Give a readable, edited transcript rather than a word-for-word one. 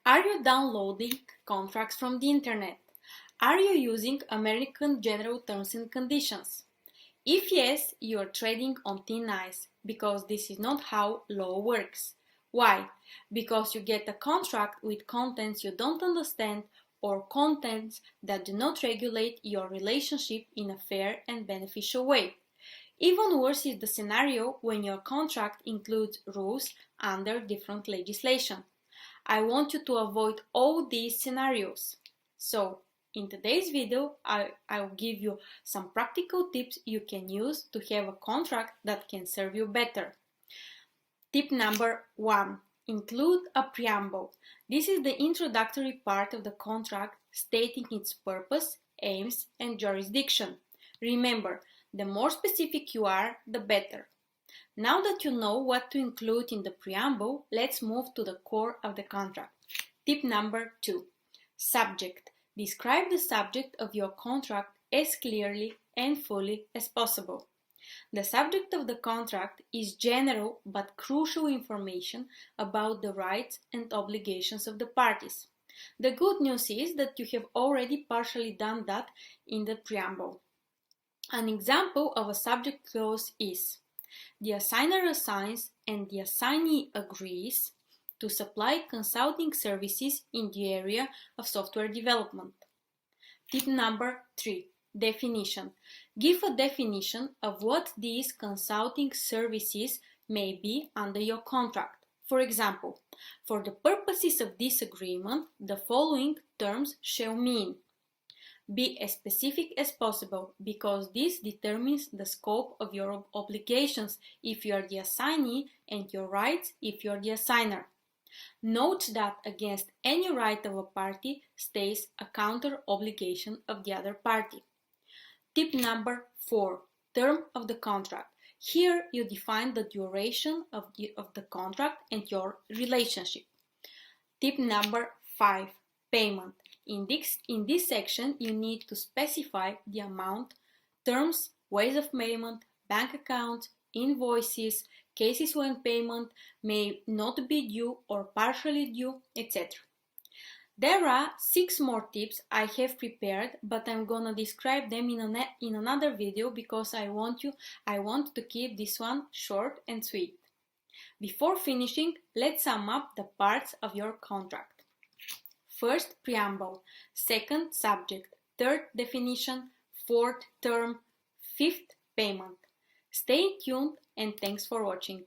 Are you downloading contracts from the internet? Are you using American General Terms and Conditions? If yes, you are trading on thin ice because this is not how law works. Why? Because you get a contract with contents you don't understand or contents that do not regulate your relationship in a fair and beneficial way. Even worse is the scenario when your contract includes rules under different legislation. I want you to avoid all these scenarios. So, in today's video, I'll give you some practical tips you can use to have a contract that can serve you better. Tip number 1. Include a preamble. This is the introductory part of the contract stating its purpose, aims, and jurisdiction. Remember, the more specific you are, the better. Now that you know what to include in the preamble, let's move to the core of the contract. Tip number 2. Subject. Describe the subject of your contract as clearly and fully as possible. The subject of the contract is general but crucial information about the rights and obligations of the parties. The good news is that you have already partially done that in the preamble. An example of a subject clause is: the assigner assigns and the assignee agrees to supply consulting services in the area of software development. Tip number 3. Definition. Give a definition of what these consulting services may be under your contract. For example, for the purposes of this agreement, the following terms shall mean. Be as specific as possible because this determines the scope of your obligations if you are the assignee and your rights if you are the assigner. Note that against any right of a party stays a counter obligation of the other party. Tip number 4. Term of the contract. Here you define the duration of the contract and your relationship. Tip number 5. Payment. In this section, you need to specify the amount, terms, ways of payment, bank accounts, invoices, cases when payment may not be due or partially due, etc. There are 6 more tips I have prepared, but I'm gonna describe them in another video because I want to keep this one short and sweet. Before finishing, let's sum up the parts of your contract. First, preamble. Second, subject. Third, definition. Fourth, term. Fifth, payment. Stay tuned and thanks for watching.